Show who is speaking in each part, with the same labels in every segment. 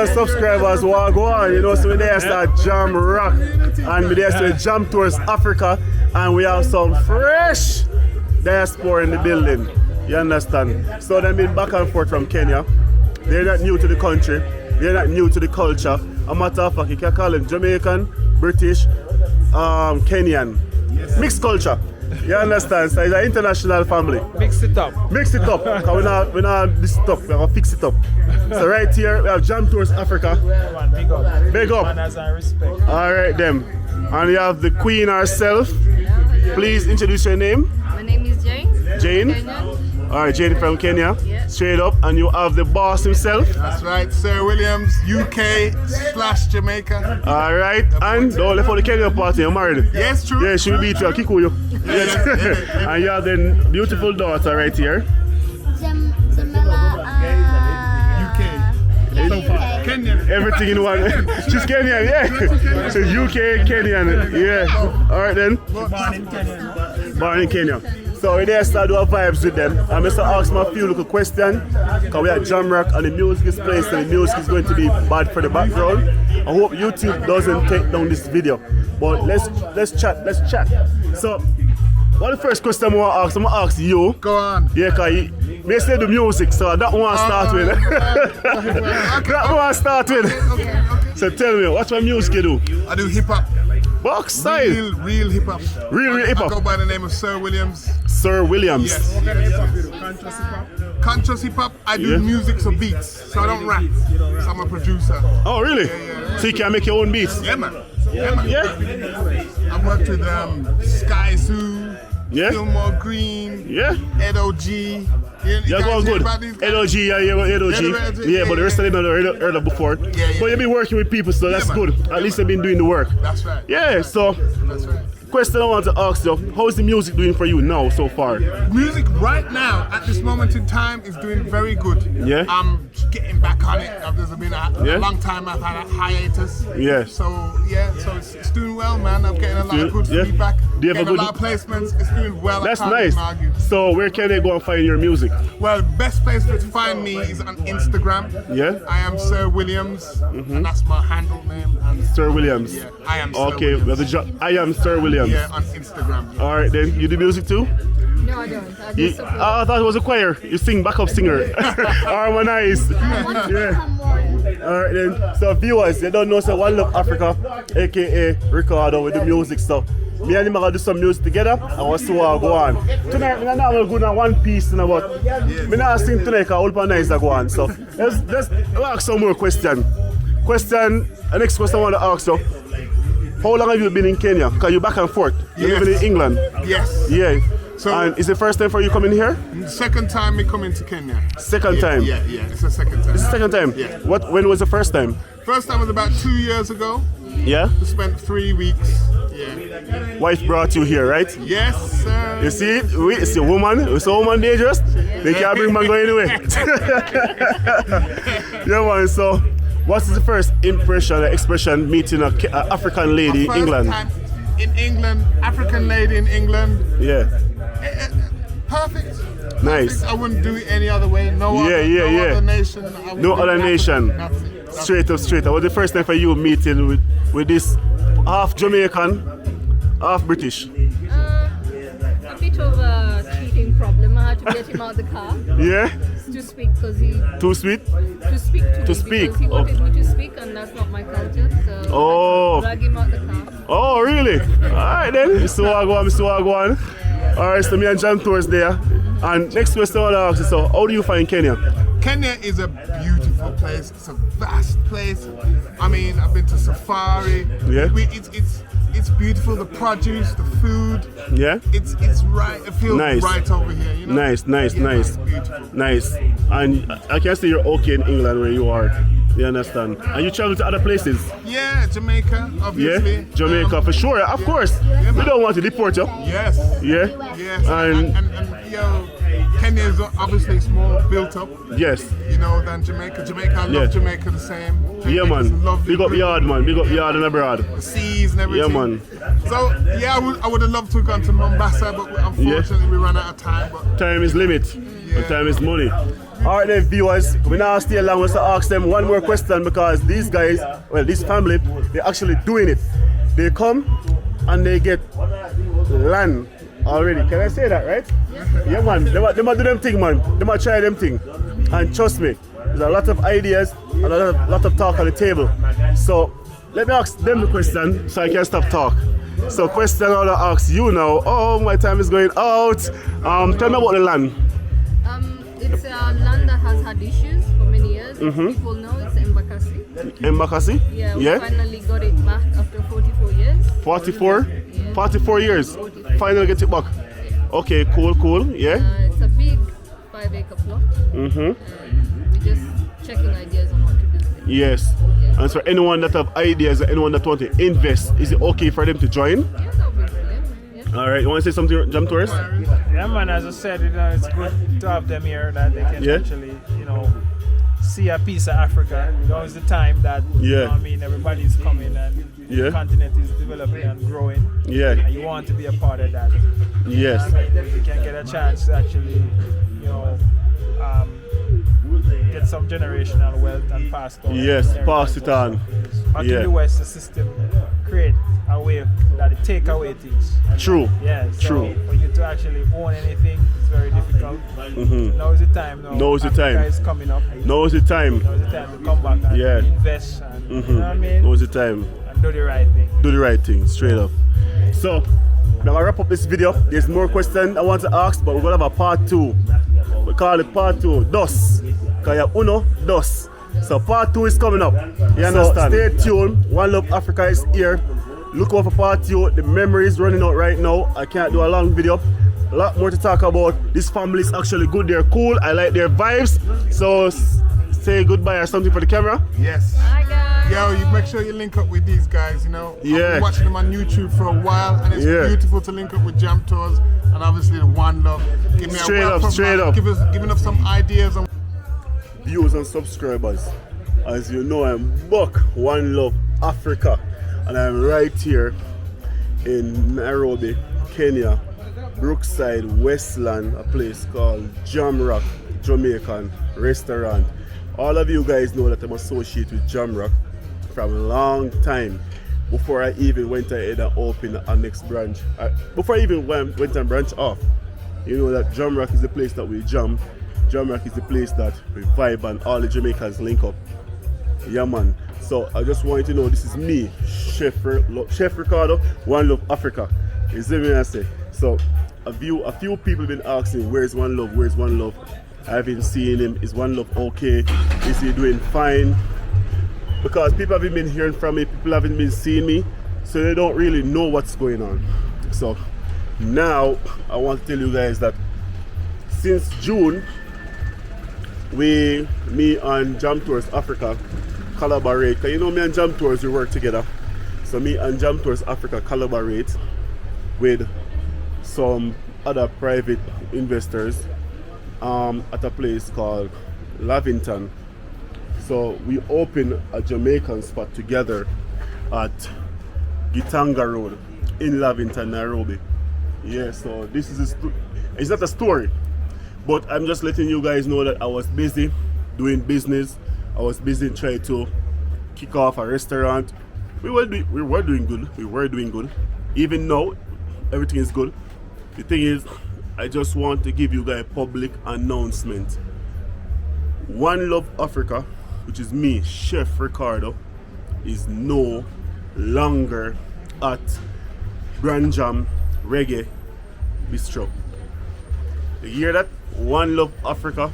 Speaker 1: and subscribers who are going, you know, so we're there to Jam Rock and we're there to Jam Tours Africa and we have some fresh diaspora in the building. You understand? So they've been back and forth from Kenya. They're not new to the country. They're not new to the culture. A matter of fact, you can call them Jamaican, British, Kenyan. Mixed culture. You understand? So it's an international family.
Speaker 2: Mix it up.
Speaker 1: Mix it up. Because we're not this stuff. We're going to fix it up. So right here, we have Jam Tours Africa.
Speaker 2: Big up.
Speaker 1: Big up.
Speaker 2: Manners and respect.
Speaker 1: All right, then. And you have the queen herself. Please introduce your name.
Speaker 3: My name is Jane.
Speaker 1: Jane.
Speaker 3: Kenyan.
Speaker 1: All right, Jane from Kenya.
Speaker 3: Yeah.
Speaker 1: Straight up. And you have the boss himself.
Speaker 4: That's right, Sir Williams, UK/Jamaica.
Speaker 1: All right. And don't left for the Kenyan party. You're married.
Speaker 4: Yes, true.
Speaker 1: Yeah, she will beat you. I'll kick you. Yes. And you have the beautiful daughter right here.
Speaker 4: UK. So far. Kenyan.
Speaker 1: Everything in one. She's Kenyan, yeah. She's UK, Kenyan. Yeah. All right then. Born in Kenya. So we there start doing vibes with them. I'm just ask my few little questions. Because we are Jam Rock and the music is placed and the music is going to be bad for the background. I hope YouTube doesn't take down this video. But let's chat. So what the first question I'm gonna ask? I'm gonna ask you.
Speaker 4: Go on.
Speaker 1: Yeah, cause me say the music, so that one start with. That one start with.
Speaker 4: Okay.
Speaker 1: So tell me, what's my music you do?
Speaker 4: I do hip hop.
Speaker 1: Box style.
Speaker 4: Real hip hop.
Speaker 1: Real hip
Speaker 4: I go
Speaker 1: hop.
Speaker 4: by the name of Sir Williams.
Speaker 1: Sir Williams.
Speaker 4: Yes. Conscious hip hop. I do music so beats, so I don't rap. So I'm a producer.
Speaker 1: Oh really?
Speaker 4: Yeah.
Speaker 1: So you can make your own beats?
Speaker 4: Yeah, man. Yeah, man.
Speaker 1: Yeah?
Speaker 4: I worked with Sky Zoo,
Speaker 1: Yeah?
Speaker 4: Gilmore Green,
Speaker 1: Yeah?
Speaker 4: Ed O.G.
Speaker 1: Yeah, going good. LOG, yeah, LOG. Yeah, but the rest of them I've heard of before.
Speaker 4: Yeah.
Speaker 1: But you've been working with people, so that's
Speaker 4: man.
Speaker 1: good. At least they've been doing the work.
Speaker 4: That's right.
Speaker 1: Yeah, so
Speaker 4: That's right.
Speaker 1: question I want to ask you, how is the music doing for you now so far?
Speaker 4: Music right now, at this moment in time, is doing very good.
Speaker 1: Yeah.
Speaker 4: I'm getting back on it. There's been a
Speaker 1: Yeah.
Speaker 4: long time I've had a hiatus.
Speaker 1: Yeah.
Speaker 4: So it's doing well, man. I'm getting a lot of good
Speaker 1: Yeah.
Speaker 4: feedback.
Speaker 1: Do you have a
Speaker 4: Getting
Speaker 1: good-
Speaker 4: a lot of placements. It's doing well.
Speaker 1: That's
Speaker 4: I can't
Speaker 1: nice.
Speaker 4: even argue.
Speaker 1: So where can they go and find your music?
Speaker 4: Well, best place to find me is on Instagram.
Speaker 1: Yeah.
Speaker 4: I am Sir Williams, and that's my handle name. And
Speaker 1: Sir Williams.
Speaker 4: yeah, I am Sir
Speaker 1: Okay, we have
Speaker 4: Williams.
Speaker 1: the I am Sir Williams.
Speaker 4: Yeah, on Instagram.
Speaker 1: All right, then you do music too?
Speaker 3: No, I don't. I
Speaker 1: You,
Speaker 3: just support.
Speaker 1: I thought it was a choir. You sing backup singer. Harmonize. Yeah. All right then. So viewers, they don't know so 1loveAfrica, aka Ricardo with the music stuff. Me and him are gonna do some music together and we'll see what go on. Tonight, I'm not gonna go on one piece and about. Me not sing tonight because all nice that go on. So let's ask some more question. The next question I want to ask you. How long have you been in Kenya? Because you're back and forth. You're living in England.
Speaker 4: Yes.
Speaker 1: Yeah.
Speaker 4: So-
Speaker 1: and is it the first time for you coming here?
Speaker 4: Second time me coming to Kenya.
Speaker 1: Second
Speaker 4: Yeah,
Speaker 1: time?
Speaker 4: Yeah, it's the second time.
Speaker 1: This is the second time?
Speaker 4: Yeah.
Speaker 1: When was the first time?
Speaker 4: First time was about 2 years ago.
Speaker 1: Yeah?
Speaker 4: We spent 3 weeks. Yeah.
Speaker 1: Wife brought you here, right?
Speaker 4: Yes, sir.
Speaker 1: You see, it's a woman. It's a woman dangerous. They can't bring man go anywhere. Yeah, man. So, what is the first impression, expression meeting an African lady in
Speaker 4: First
Speaker 1: England?
Speaker 4: time in England, African lady in England.
Speaker 1: Yeah.
Speaker 4: Perfect.
Speaker 1: Nice.
Speaker 4: I wouldn't do it any other way. No
Speaker 1: Yeah,
Speaker 4: other,
Speaker 1: yeah,
Speaker 4: no
Speaker 1: yeah.
Speaker 4: other nation. I would
Speaker 1: No
Speaker 4: do
Speaker 1: other
Speaker 4: Africa.
Speaker 1: nation.
Speaker 4: Nothing.
Speaker 1: Straight up. What was the first time for you meeting with this half Jamaican, half British?
Speaker 3: A bit of a cheating problem. I had to get him out of the car
Speaker 1: Yeah?
Speaker 3: to speak because he
Speaker 1: Too sweet?
Speaker 3: to speak to,
Speaker 1: To
Speaker 3: me
Speaker 1: speak,
Speaker 3: because he wanted me to speak and that's not my culture. So
Speaker 1: Oh.
Speaker 3: I had to drag him out the car.
Speaker 1: Oh, really? Alright then. So I go on. Alright, so me and Jam Tours there. And next question I want to ask you, so how do you find Kenya?
Speaker 4: Kenya is a beautiful place. It's a vast place. I mean, I've been to safari.
Speaker 1: Yeah.
Speaker 4: It's beautiful. The produce, the food.
Speaker 1: Yeah?
Speaker 4: It's right. It feels
Speaker 1: Nice.
Speaker 4: right over here. You know.
Speaker 1: Nice.
Speaker 4: Yeah, it's beautiful.
Speaker 1: Nice. And I can say you're okay in England where you are. You understand? And you travel to other places?
Speaker 4: Yeah, Jamaica, obviously.
Speaker 1: Yeah? Jamaica for sure, of course.
Speaker 4: man.
Speaker 1: We don't want to deport you.
Speaker 4: Yes.
Speaker 1: Yeah?
Speaker 4: Yes.
Speaker 1: And
Speaker 4: And yo, Kenya is obviously more built up,
Speaker 1: Yes.
Speaker 4: you know, than Jamaica. Jamaica, I love
Speaker 1: Yeah.
Speaker 4: Jamaica the same.
Speaker 1: Yeah,
Speaker 4: Jamaica's
Speaker 1: man.
Speaker 4: lovely,
Speaker 1: Big up yard, man. Big up yard and abroad.
Speaker 4: the seas and everything.
Speaker 1: Yeah, man.
Speaker 4: So yeah, I would have loved to have gone to Mombasa, but unfortunately we ran out of time. But
Speaker 1: Time is limit. And time is money. Alright then, viewers, we now stay long to ask them one more question, because these guys, well, this family, they're actually doing it. They come and they get land already. Can I say that, right? Yeah, man. They might do them thing, man. They might try them thing. And trust me, there's a lot of ideas and a lot of talk on the table. So let me ask them the question so I can stop talk. So question I want to ask you now. Oh, my time is going out. Tell me about the land.
Speaker 3: It's a land that has had issues for many years. People know it's Embakasi.
Speaker 1: Embakasi?
Speaker 3: Yeah, we finally got it back after 44 years.
Speaker 1: 44?
Speaker 3: Yeah.
Speaker 1: 44 years.
Speaker 3: 44.
Speaker 1: Finally get it back. Okay, cool. Yeah.
Speaker 3: It's a big 5-acre plot. We're just checking ideas on what to do with it.
Speaker 1: Yes.
Speaker 3: Yeah.
Speaker 1: And so anyone that have ideas, anyone that want to invest, is it okay for them to join?
Speaker 3: Yeah, that would be brilliant. Yeah.
Speaker 1: All right. You want to say something, Jam Tourist?
Speaker 2: Yeah, man, as I said, you know, it's good to have them here that they can
Speaker 1: Yeah.
Speaker 2: actually, you know, see a piece of Africa. Now is the time that, you know what I mean, everybody's coming and the continent is developing and growing.
Speaker 1: Yeah.
Speaker 2: And you want to be a part of that.
Speaker 1: Yes.
Speaker 2: I mean, if you can get a chance to actually, you know, get some generational wealth and pass it on.
Speaker 1: Yes, pass it on.
Speaker 2: Back
Speaker 1: Yeah.
Speaker 2: in the West, the system create a way that it take away things.
Speaker 1: True.
Speaker 2: Yeah, so
Speaker 1: True.
Speaker 2: for you to actually own anything, it's very difficult. Now is the time.
Speaker 1: Now is the
Speaker 2: Africa
Speaker 1: time.
Speaker 2: is coming up.
Speaker 1: Now is the time.
Speaker 2: Now is the time to come back and
Speaker 1: Yeah.
Speaker 2: invest and, you know what I mean?
Speaker 1: Now is the time.
Speaker 2: And do the right thing.
Speaker 1: Do the right thing, straight up. So, now I wrap up this video. There's more questions I want to ask, but we're gonna have a part 2. We call it part 2, dos. Because you have uno, dos. So part 2 is coming up. You understand? So stay tuned. One Love Africa is here. Look out for part 2. The memory is running out right now. I can't do a long video. A lot more to talk about. This family is actually good. They're cool. I like their vibes. So say goodbye or something for the camera.
Speaker 4: yes.
Speaker 3: Hi guys.
Speaker 4: Yo, you make sure you link up with these guys, you know. I've
Speaker 1: Yeah.
Speaker 4: been watching them on YouTube for a while, and it's
Speaker 1: Yeah.
Speaker 4: beautiful to link up with Jam Tours and obviously the One Love. Give me
Speaker 1: Straight
Speaker 4: a
Speaker 1: up,
Speaker 4: welcome,
Speaker 1: straight
Speaker 4: man.
Speaker 1: up.
Speaker 4: Giving us some ideas on
Speaker 1: Viewers and subscribers, as you know, I'm back One Love Africa, and I'm right here in Nairobi, Kenya, Brookside, Westland, a place called Jamrock Jamaican Restaurant. All of you guys know that I'm associated with Jamrock from a long time, before I even went ahead and opened our next branch. Before I even went and branch off, you know that Jamrock is the place that we jam. Jamrock is the place that we vibe and all the Jamaicans link up. Yeah, man. So I just want you to know this is me, Chef Ricardo, One Love Africa. You see me I say? So a few people been asking, where's One Love? Where's One Love? I haven't seen him. Is One Love okay? Is he doing fine? Because people haven't been hearing from me, people haven't been seeing me, so they don't really know what's going on. So now I want to tell you guys that since June, me and Jam Tours Africa collaborate. Cause you know me and Jam Tours, we work together. So me and Jam Tours Africa collaborate with some other private investors at a place called Lavington. So we open a Jamaican spot together at Gitanga Road in Lavington, Nairobi. Yeah, so this is it's not a story, but I'm just letting you guys know that I was busy doing business. I was busy trying to kick off a restaurant. We were doing good. Even now, everything is good. The thing is, I just want to give you guys a public announcement. One Love Africa, which is me, Chef Ricardo, is no longer at Branjam Reggae Bistro. You hear that? One Love Africa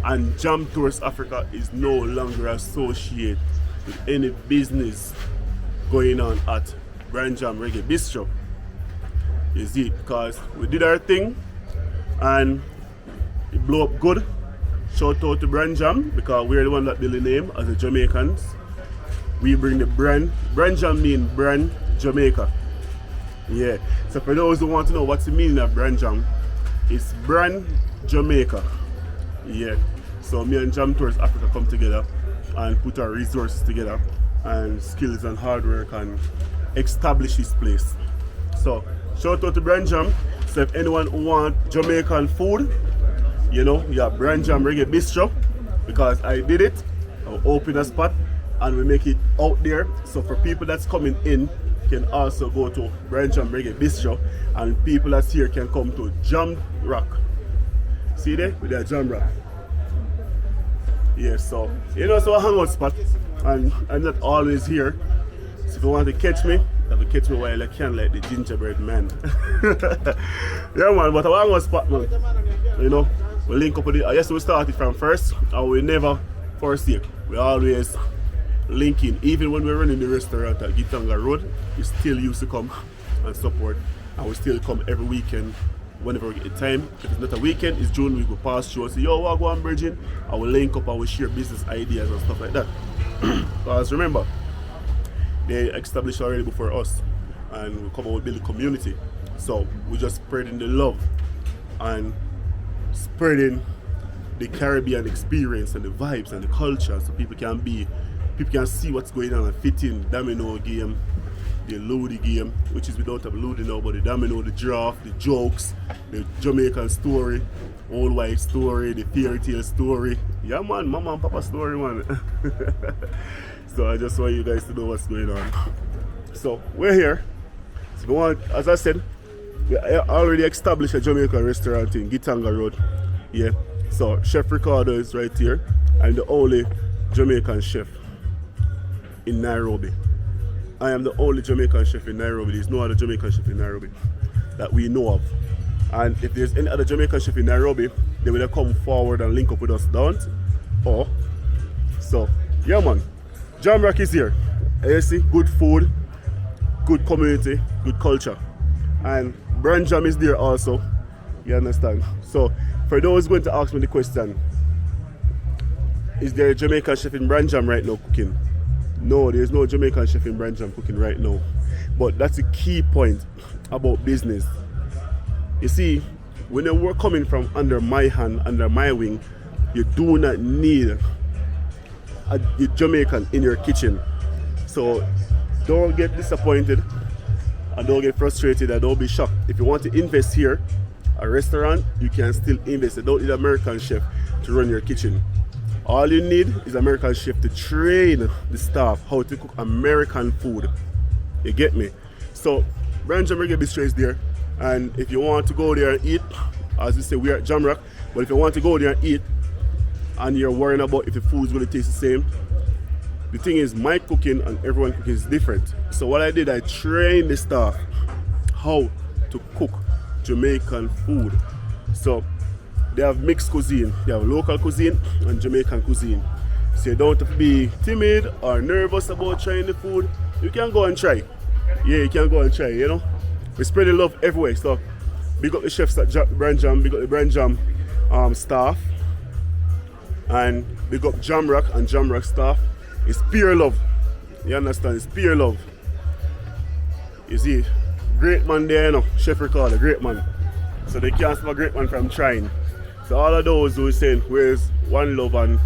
Speaker 1: and Jam Tours Africa is no longer associated with any business going on at Branjam Reggae Bistro. You see, because we did our thing and it blew up good. Shout out to Branjam, because we're the one that build the name as the Jamaicans. We bring the brand. Branjam means brand Jamaica. Yeah. So for those who want to know what's the meaning of Branjam, It's Brand Jamaica. Yeah. So me and Jam Tours Africa come together and put our resources together and skills and hard work and establish this place. So shout out to Brand Jam. So if anyone who want Jamaican food, you know, yeah, Brand Jam Reggae Bistro, because I did it. I'll open a spot and we make it out there. So for people that's coming in, can also go to Brand Jam Reggae Bistro, and people that's here can come to Jam Rock. See there? With their Jam Rock. Yeah, so you know, so a hangout spot, and I'm not always here. So if you want to catch me, you have to catch me while I can, like the gingerbread man. Yeah man, but a hangout spot, man. You know, we link up with it. I guess we started from first, and we never forsake. We always linking. Even when we're running the restaurant at Gitanga Road, we still used to come and support, and we still come every weekend whenever we get the time. If it's not a weekend, it's June, we go pass through and say, yo, what go on, Virgin? I will link up and we share business ideas and stuff like that. Because remember, they established already before us, and we come out with build a community. So we just spreading the love and spreading the Caribbean experience and the vibes and the culture, so people can see what's going on and fit in. Domino game, the Ludi game, which is without a Ludi now, but the domino, the draft, the jokes, the Jamaican story, old wife story, the fairy tale story. Yeah man, mama and papa story, man. So I just want you guys to know what's going on. So we're here. So if you want, as I said, we already established a Jamaican restaurant in Gitanga Road. Yeah. So Chef Ricardo is right here, and the only Jamaican chef in Nairobi. I am the only Jamaican chef in Nairobi. There's no other Jamaican chef in Nairobi that we know of. And if there's any other Jamaican chef in Nairobi, they will come forward and link up with us down. Or so yeah man. Jam Rock is here. You see, good food, good community, good culture. And Brand Jam is there also. You understand? So for those going to ask me the question, is there a Jamaican chef in Brand Jam right now cooking? No, there's no Jamaican chef in Brand Jam cooking right now. But that's a key point about business. You see, when you were coming from under my hand, under my wing, you do not need a Jamaican in your kitchen. So don't get disappointed and don't get frustrated and don't be shocked. If you want to invest here, a restaurant, you can still invest. You don't need an American chef to run your kitchen. All you need is an American chef to train the staff how to cook American food. You get me? So Brand Jam Reggae Bistro is there, and if you want to go there and eat, as we say, we are at Jam Rock, but if you want to go there and eat and you're worrying about if the food is going to taste the same, the thing is, my cooking and everyone's cooking is different. So what I did, I trained the staff how to cook Jamaican food. So they have mixed cuisine. They have local cuisine and Jamaican cuisine. So you don't have to be timid or nervous about trying the food. You can go and try. Yeah, you can go and try, you know. We spread the love everywhere. So big up the chefs at Brand Jam, big up the Brand Jam staff, and big up Jam Rock and Jam Rock staff. It's pure love. You understand? It's pure love. You see, great man there, you know, Chef Ricardo, great man. So they can't stop a great man from trying. So all of those who are saying, where's One Love and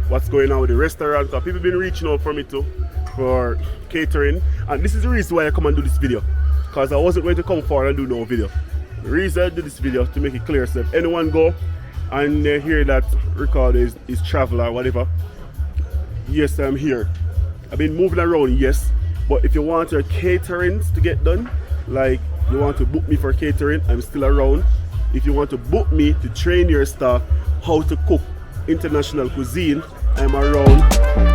Speaker 1: what's going on with the restaurant, because people been reaching out for me too, for catering. And this is the reason why I come and do this video, because I wasn't going to come forward and do no video. The reason I did this video to make it clear, so if anyone go and they hear that Ricardo is travel or whatever, yes, I'm here. I've been moving around, yes, but if you want your caterings to get done, like you want to book me for catering, I'm still around. If you want to book me to train your staff how to cook international cuisine, I'm around.